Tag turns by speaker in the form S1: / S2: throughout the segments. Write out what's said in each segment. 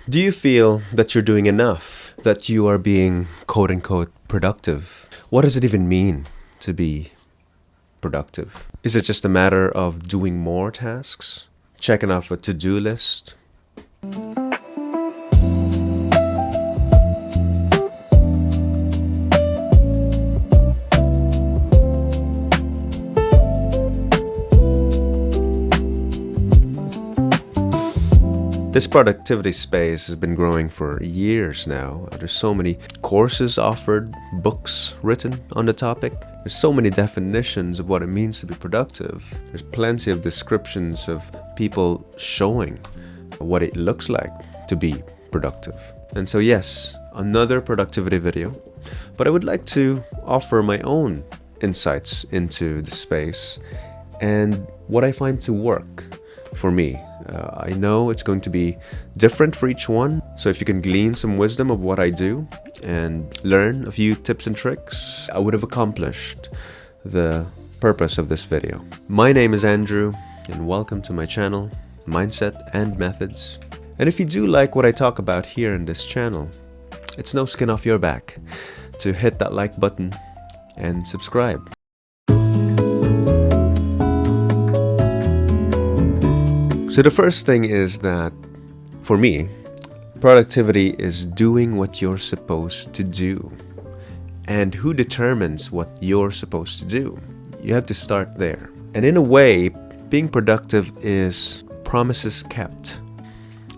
S1: Do you feel that you're doing enough? That you are being quote-unquote productive? What does it even mean to be productive? Is it just a matter of doing more tasks? Checking off a to-do list? This productivity space has been growing for years now. There's so many courses offered, books written on the topic. There's so many definitions of what it means to be productive. There's plenty of descriptions of people showing what it looks like to be productive. And so yes, another productivity video, but I would like to offer my own insights into the space and what I find to work for me. I know it's going to be different for each one, so if you can glean some wisdom of what I do and learn a few tips and tricks, I would have accomplished the purpose of this video. My name is Andrew, and welcome to my channel, Mindset and Methods. And if you do like what I talk about here in this channel, it's no skin off your back to hit that like button and subscribe. So the first thing is that, for me, productivity is doing what you're supposed to do. And who determines what you're supposed to do? You have to start there. And in a way, being productive is promises kept.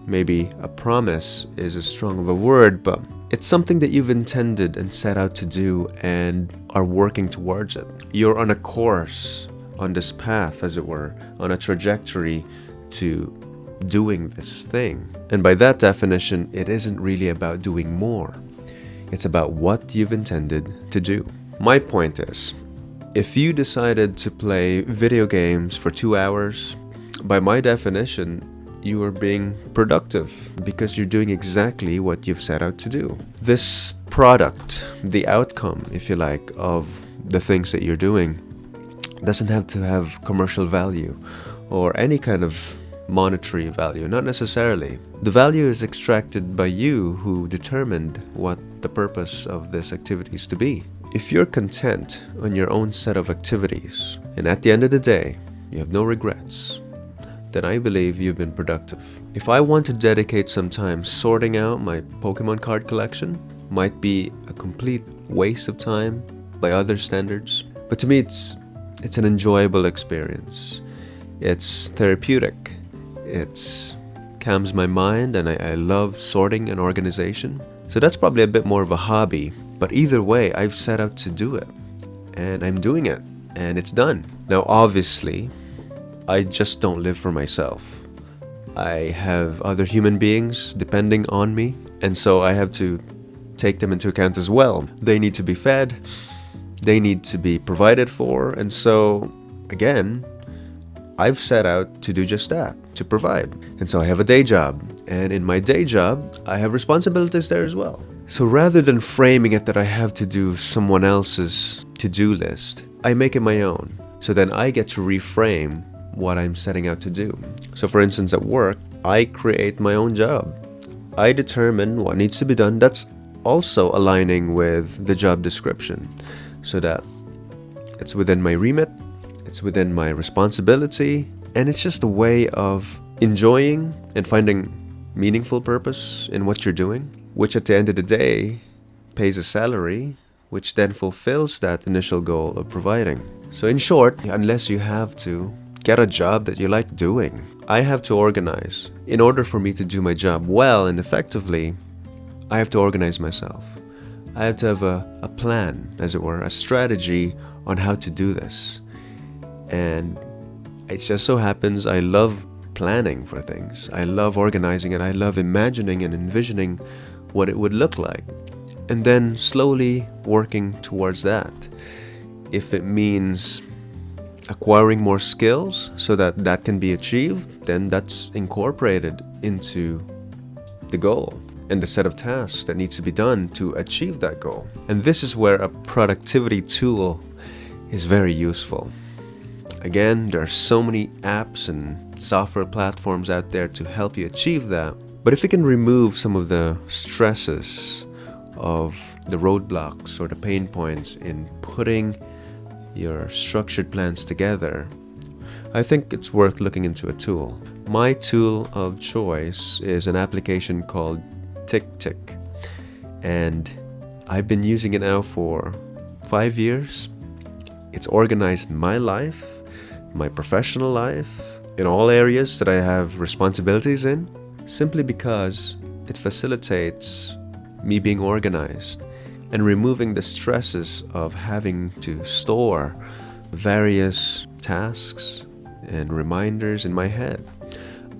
S1: Maybe a promise is as strong of a word, but it's something that you've intended and set out to do and are working towards it. You're on a course, on this path, as it were, on a trajectory to doing this thing. And by that definition, it isn't really about doing more. It's about what you've intended to do. My point is, if you decided to play video games for 2 hours, by my definition, you are being productive because you're doing exactly what you've set out to do. This product, the outcome, if you like, of the things that you're doing doesn't have to have commercial value or any kind of monetary value, not necessarily. The value is extracted by you who determined what the purpose of this activity is to be. If you're content on your own set of activities, and at the end of the day, you have no regrets, then I believe you've been productive. If I want to dedicate some time sorting out my Pokemon card collection, might be a complete waste of time by other standards, but to me it's an enjoyable experience. It's therapeutic. It calms my mind, and I love sorting and organization. So that's probably a bit more of a hobby, but either way, I've set out to do it, and I'm doing it, and it's done. Now, obviously, I just don't live for myself. I have other human beings depending on me, and so I have to take them into account as well. They need to be fed, they need to be provided for, and so, again, I've set out to do just that, to provide. And so I have a day job, and in my day job, I have responsibilities there as well. So rather than framing it that I have to do someone else's to-do list, I make it my own. So then I get to reframe what I'm setting out to do. So for instance, at work, I create my own job. I determine what needs to be done. That's also aligning with the job description, so that it's within my remit, it's within my responsibility, and it's just a way of enjoying and finding meaningful purpose in what you're doing, which at the end of the day pays a salary, which then fulfills that initial goal of providing. So in short, unless you have to get a job that you like doing, I have to organize. In order for me to do my job well and effectively, I have to organize myself. I have to have a plan, as it were, a strategy on how to do this. And it just so happens I love planning for things. I love organizing it. I love imagining and envisioning what it would look like, and then slowly working towards that. If it means acquiring more skills so that that can be achieved, then that's incorporated into the goal and the set of tasks that needs to be done to achieve that goal. And this is where a productivity tool is very useful. Again, there are so many apps and software platforms out there to help you achieve that. But if we can remove some of the stresses of the roadblocks or the pain points in putting your structured plans together, I think it's worth looking into a tool. My tool of choice is an application called TickTick, and I've been using it now for 5 years. It's organized my life, my professional life, in all areas that I have responsibilities in, simply because it facilitates me being organized and removing the stresses of having to store various tasks and reminders in my head.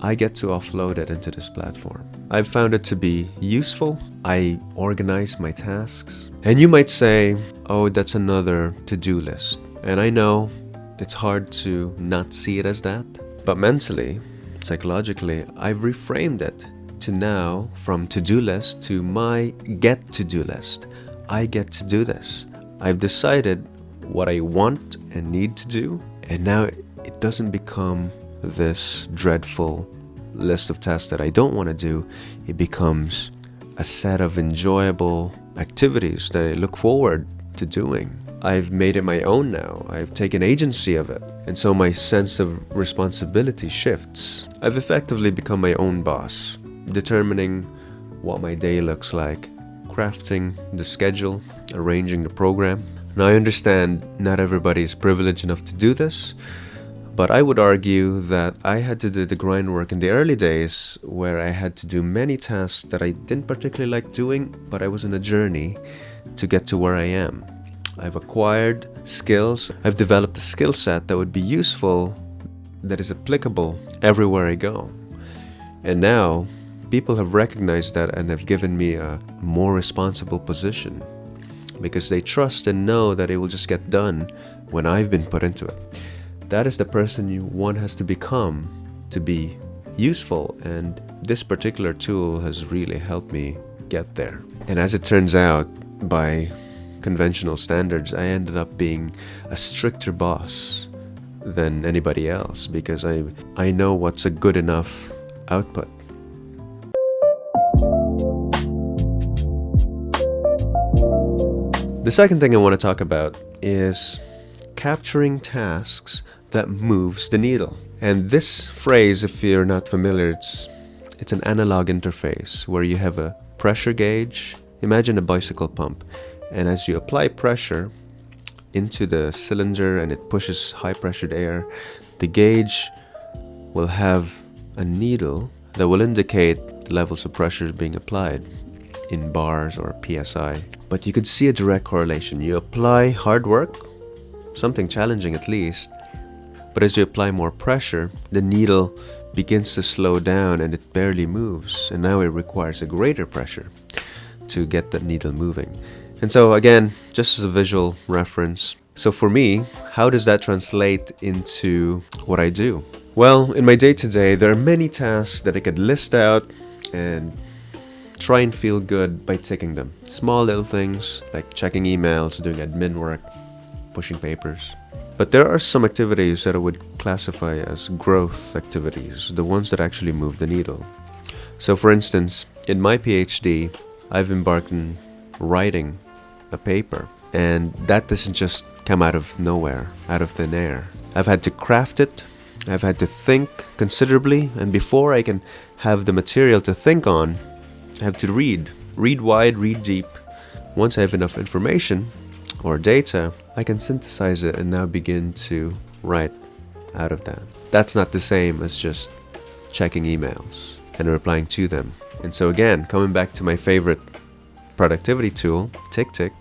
S1: I get to offload it into this platform. I've found it to be useful. I organize my tasks. And you might say, oh, that's another to-do list. And I know it's hard to not see it as that. But mentally, psychologically, I've reframed it to now from to-do list to my get-to-do list. I get to do this. I've decided what I want and need to do, and now it doesn't become this dreadful list of tasks that I don't want to do. It becomes a set of enjoyable activities that I look forward to doing. I've made it my own now. I've taken agency of it. And so my sense of responsibility shifts. I've effectively become my own boss, determining what my day looks like, crafting the schedule, arranging the program. Now I understand not everybody is privileged enough to do this, but I would argue that I had to do the grind work in the early days where I had to do many tasks that I didn't particularly like doing, but I was on a journey to get to where I am. I've acquired skills. I've developed a skill set that would be useful, that is applicable everywhere I go. And now, people have recognized that and have given me a more responsible position because they trust and know that it will just get done when I've been put into it. That is the person one has to become to be useful, and this particular tool has really helped me get there. And as it turns out, by conventional standards, I ended up being a stricter boss than anybody else because I know what's a good enough output. The second thing I want to talk about is capturing tasks that moves the needle. And this phrase, if you're not familiar, it's an analog interface where you have a pressure gauge. Imagine a bicycle pump. And as you apply pressure into the cylinder and it pushes high pressured air, the gauge will have a needle that will indicate the levels of pressure being applied in bars or PSI. But you could see a direct correlation. You apply hard work, something challenging at least, but as you apply more pressure, the needle begins to slow down and it barely moves. And now it requires a greater pressure to get the needle moving. And so again, just as a visual reference, so for me, how does that translate into what I do? Well, in my day-to-day, there are many tasks that I could list out and try and feel good by ticking them. Small little things like checking emails, doing admin work, pushing papers. But there are some activities that I would classify as growth activities, the ones that actually move the needle. So for instance, in my PhD, I've embarked on writing a paper, and that doesn't just come out of nowhere, out of thin air. I've had to craft it, I've had to think considerably, and before I can have the material to think on, I have to read wide, read deep. Once I have enough information or data, I can synthesize it and now begin to write out of that. That's not the same as just checking emails and replying to them. And so again, coming back to my favorite productivity tool, TickTick,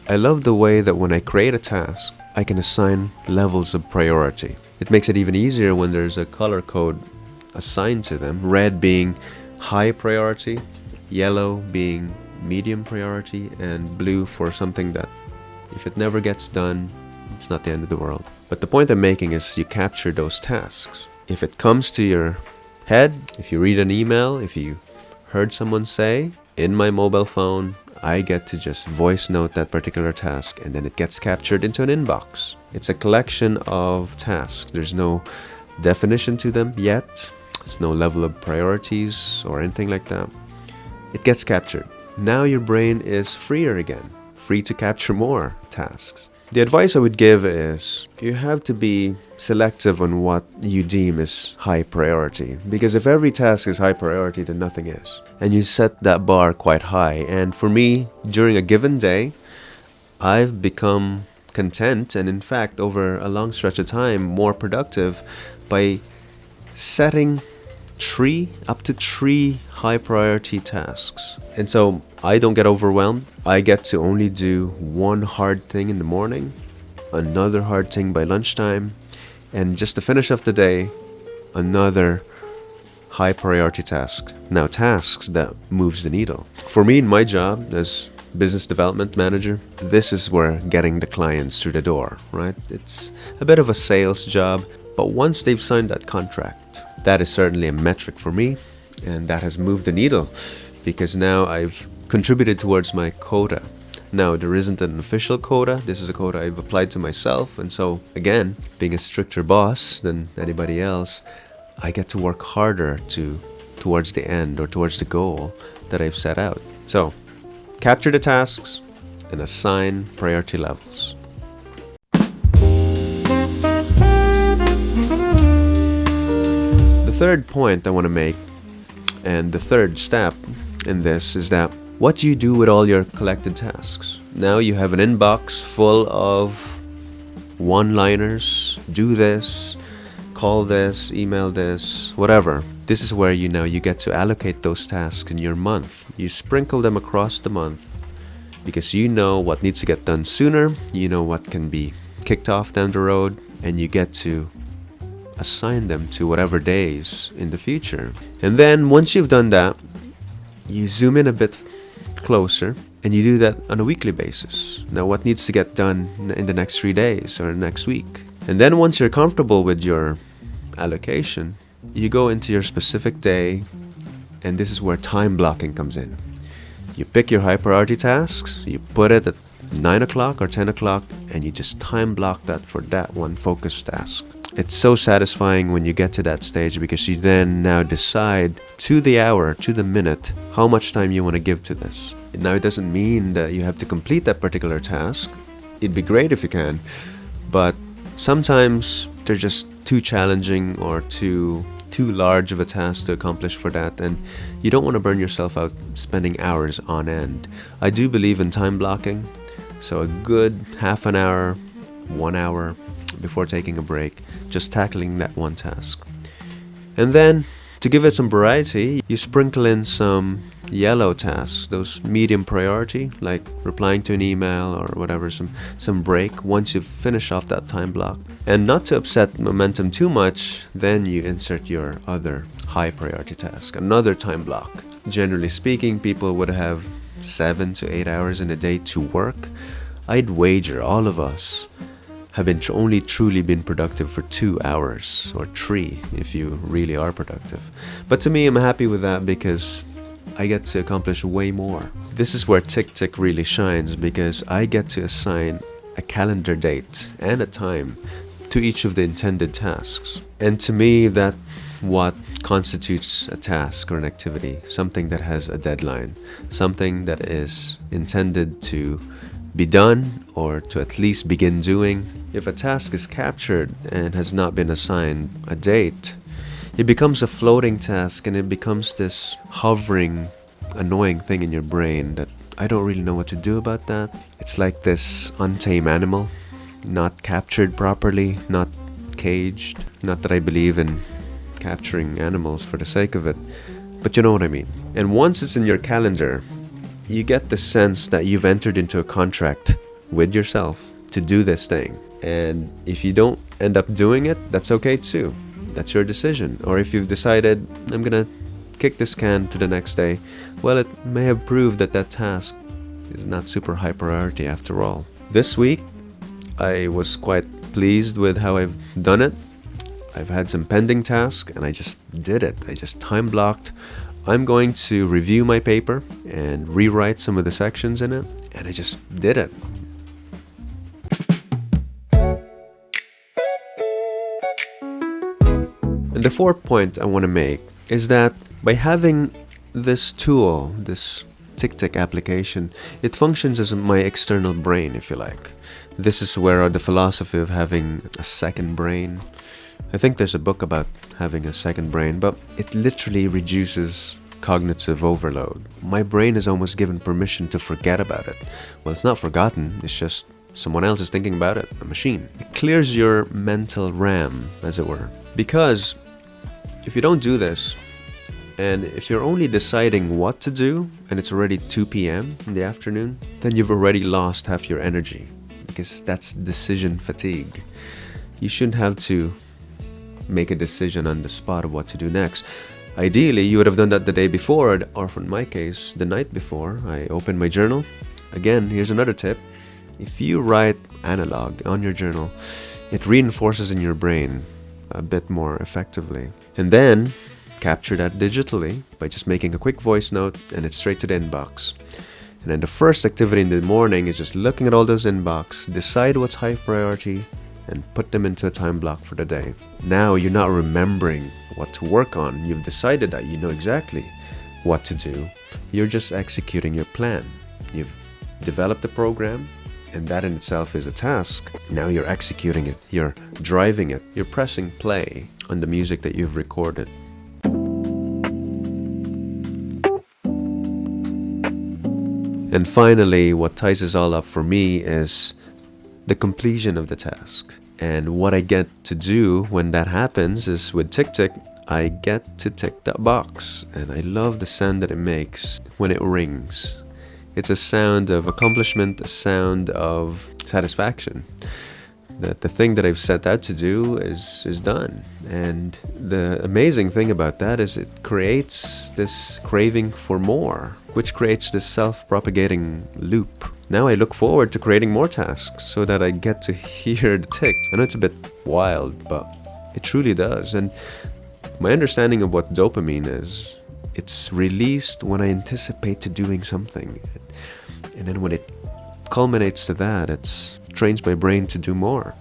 S1: I love the way that when I create a task, I can assign levels of priority. It makes it even easier when there's a color code assigned to them, red being high priority, yellow being medium priority, and blue for something that if it never gets done, it's not the end of the world. But the point I'm making is you capture those tasks. If it comes to your head, if you read an email, if you heard someone say, in my mobile phone, I get to just voice note that particular task and then it gets captured into an inbox. It's a collection of tasks. There's no definition to them yet. There's no level of priorities or anything like that. It gets captured. Now your brain is freer again, free to capture more tasks. The advice I would give is you have to be selective on what you deem is high priority, because if every task is high priority, then nothing is. And you set that bar quite high. And for me, during a given day, I've become content and in fact over a long stretch of time more productive by setting up to three high priority tasks. And so I don't get overwhelmed. I get to only do one hard thing in the morning, another hard thing by lunchtime, and just to finish off the day, another high priority task. Now, tasks that moves the needle. For me in my job as business development manager, this is where getting the clients through the door, right? It's a bit of a sales job, but once they've signed that contract, that is certainly a metric for me, and that has moved the needle because now I've contributed towards my quota. Now, there isn't an official quota. This is a quota I've applied to myself, and so again, being a stricter boss than anybody else, I get to work harder towards the end or towards the goal that I've set out. So, capture the tasks and assign priority levels. The third point I want to make, and the third step in this, is that what do you do with all your collected tasks? Now you have an inbox full of one-liners, do this, call this, email this, whatever. This is where you get to allocate those tasks in your month. You sprinkle them across the month because you know what needs to get done sooner, you know what can be kicked off down the road, and you get to assign them to whatever days in the future. And then once you've done that, you zoom in a bit closer and you do that on a weekly basis. Now, what needs to get done in the next 3 days or next week? And then once you're comfortable with your allocation, you go into your specific day, and this is where time blocking comes in. You pick your high priority tasks, you put it at 9 o'clock or 10 o'clock, and you just time block that for that one focused task. It's so satisfying when you get to that stage because you then now decide to the hour, to the minute, how much time you want to give to this. Now, it doesn't mean that you have to complete that particular task. It'd be great if you can, but sometimes they're just too challenging or too large of a task to accomplish for that, and you don't want to burn yourself out spending hours on end. I do believe in time blocking, so a good half an hour, 1 hour before taking a break, just tackling that one task. And then, to give it some variety, you sprinkle in some yellow tasks, those medium priority, like replying to an email or whatever, some break once you've finished off that time block. And not to upset momentum too much, then you insert your other high priority task, another time block. Generally speaking, people would have 7 to 8 hours in a day to work. I'd wager all of us have only truly been productive for 2 hours, or 3 if you really are productive. But to me, I'm happy with that because I get to accomplish way more. This is where TickTick really shines because I get to assign a calendar date and a time to each of the intended tasks. And to me, that's what constitutes a task or an activity, something that has a deadline, something that is intended to be done or to at least begin doing. If a task is captured and has not been assigned a date, it becomes a floating task and it becomes this hovering, annoying thing in your brain that I don't really know what to do about that. It's like this untamed animal, not captured properly, not caged. Not that I believe in capturing animals for the sake of it, but you know what I mean. And once it's in your calendar, you get the sense that you've entered into a contract with yourself to do this thing. And if you don't end up doing it, that's okay too. That's your decision. Or if you've decided, I'm gonna kick this can to the next day, well, it may have proved that that task is not super high priority after all. This week, I was quite pleased with how I've done it. I've had some pending tasks and I just did it. I just time blocked. I'm going to review my paper and rewrite some of the sections in it, and I just did it. And And the fourth point I want to make is that by having this tool, this TickTick application, it functions as my external brain, if you like. This is where the philosophy of having a second brain. I think there's a book about having a second brain, but it literally reduces cognitive overload. My brain is almost given permission to forget about it. Well, it's not forgotten, it's just someone else is thinking about it, a machine. It clears your mental RAM, as it were. Because if you don't do this, and if you're only deciding what to do, and it's already 2 p.m. in the afternoon, then you've already lost half your energy, because that's decision fatigue. You shouldn't have to make a decision on the spot of what to do next. Ideally, you would have done that the day before, or in my case, the night before. I opened my journal. Again, here's another tip. If you write analog on your journal, it reinforces in your brain a bit more effectively. And then capture that digitally by just making a quick voice note, and it's straight to the inbox. And then the first activity in the morning is just looking at all those inbox, decide what's high priority, and put them into a time block for the day. Now you're not remembering what to work on. You've decided that you know exactly what to do. You're just executing your plan. You've developed the program, and that in itself is a task. Now you're executing it. You're driving it. You're pressing play on the music that you've recorded. And finally, what ties this all up for me is the completion of the task. And what I get to do when that happens is with TickTick, I get to tick that box. And I love the sound that it makes when it rings. It's a sound of accomplishment, a sound of satisfaction. That the thing that I've set out to do is done. And the amazing thing about that is it creates this craving for more, which creates this self-propagating loop. Now I look forward to creating more tasks so that I get to hear the tick. I know it's a bit wild, but it truly does. And my understanding of what dopamine is, it's released when I anticipate to doing something. And then when it culminates to that, it trains my brain to do more.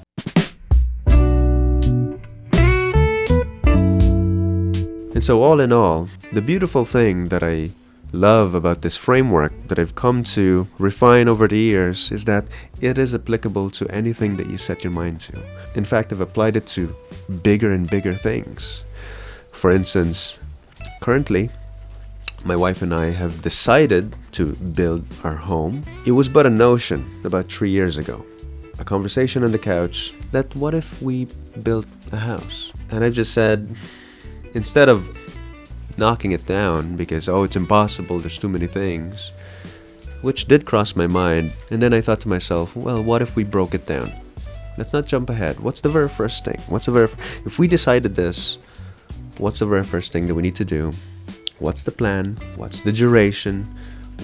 S1: And so all in all, the beautiful thing that I love about this framework that I've come to refine over the years is that it is applicable to anything that you set your mind to. In fact, I've applied it to bigger and bigger things. For instance, currently, my wife and I have decided to build our home. It was but a notion about 3 years ago. A conversation on the couch that what if we built a house? And I just said, instead of knocking it down because, oh, it's impossible, there's too many things, which did cross my mind. And then I thought to myself, well, what if we broke it down? Let's not jump ahead. What's the very first thing? If we decided this, what's the very first thing that we need to do? What's the plan? What's the duration?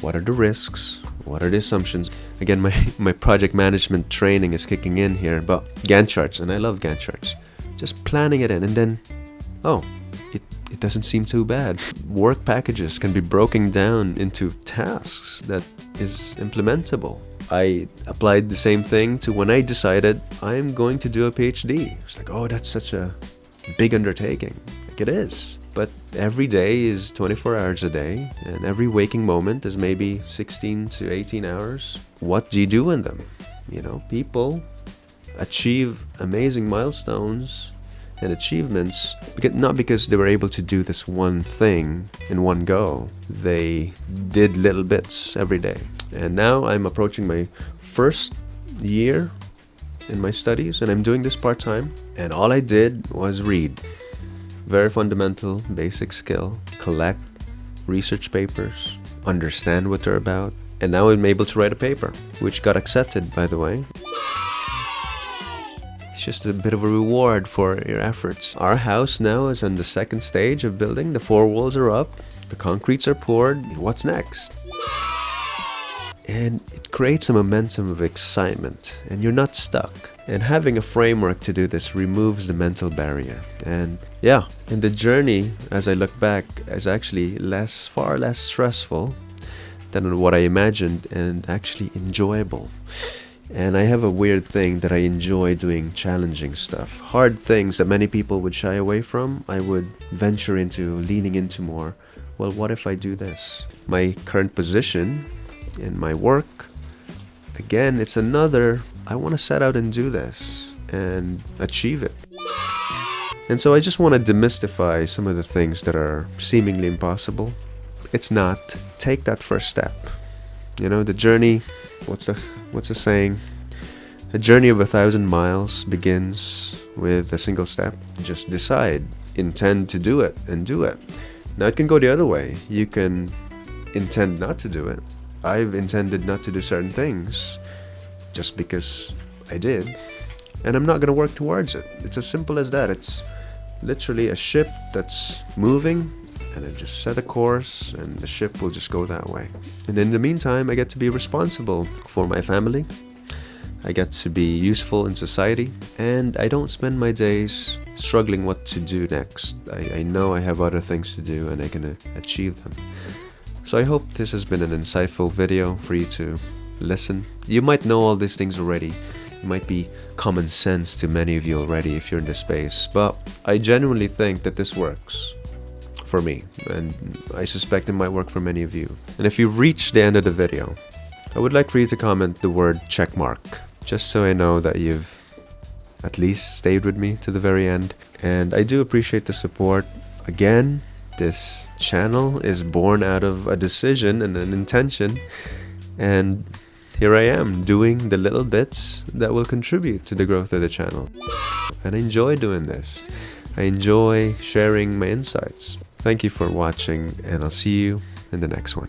S1: What are the risks? What are the assumptions? Again, my project management training is kicking in here, but Gantt charts, and I love Gantt charts. Just planning it in, and then, oh, it doesn't seem too bad. Work packages can be broken down into tasks that is implementable. I applied the same thing to when I decided I'm going to do a PhD. It's like, oh, that's such a big undertaking. Like it is. But every day is 24 hours a day, and every waking moment is maybe 16 to 18 hours. What do you do in them? You know, people achieve amazing milestones and achievements, not because they were able to do this one thing in one go. They did little bits every day. And now I'm approaching my first year in my studies, and I'm doing this part-time. And all I did was read. Very fundamental, basic skill. Collect research papers, understand what they're about. And now I'm able to write a paper, which got accepted, by the way. It's just a bit of a reward for your efforts. Our house now is on the second stage of building. The 4 walls are up, the concretes are poured. What's next? And it creates a momentum of excitement, and you're not stuck. And having a framework to do this removes the mental barrier. And yeah, and the journey, as I look back, is actually far less stressful than what I imagined, and actually enjoyable. And I have a weird thing that I enjoy doing challenging stuff. Hard things that many people would shy away from, I would venture into, leaning into more. Well, what if I do this? My current position in my work, again, it's another, I want to set out and do this and achieve it. And so I just want to demystify some of the things that are seemingly impossible. It's not. Take that first step. You know, the journey, what's the saying? A journey of 1,000 miles begins with a single step. Just decide, intend to do it, and do it. Now it can go the other way. You can intend not to do it. I've intended not to do certain things just because I did. And I'm not going to work towards it. It's as simple as that. It's literally a ship that's moving, and I just set a course and the ship will just go that way. And in the meantime, I get to be responsible for my family. I get to be useful in society, and I don't spend my days struggling what to do next. I know I have other things to do and I can achieve them. So I hope this has been an insightful video for you to listen. You might know all these things already. It might be common sense to many of you already if you're in this space, but I genuinely think that this works for me, and I suspect it might work for many of you. And if you've reached the end of the video, I would like for you to comment the word checkmark, just so I know that you've at least stayed with me to the very end. And I do appreciate the support. Again, this channel is born out of a decision and an intention, and here I am doing the little bits that will contribute to the growth of the channel. And I enjoy doing this. I enjoy sharing my insights. Thank you for watching, and I'll see you in the next one.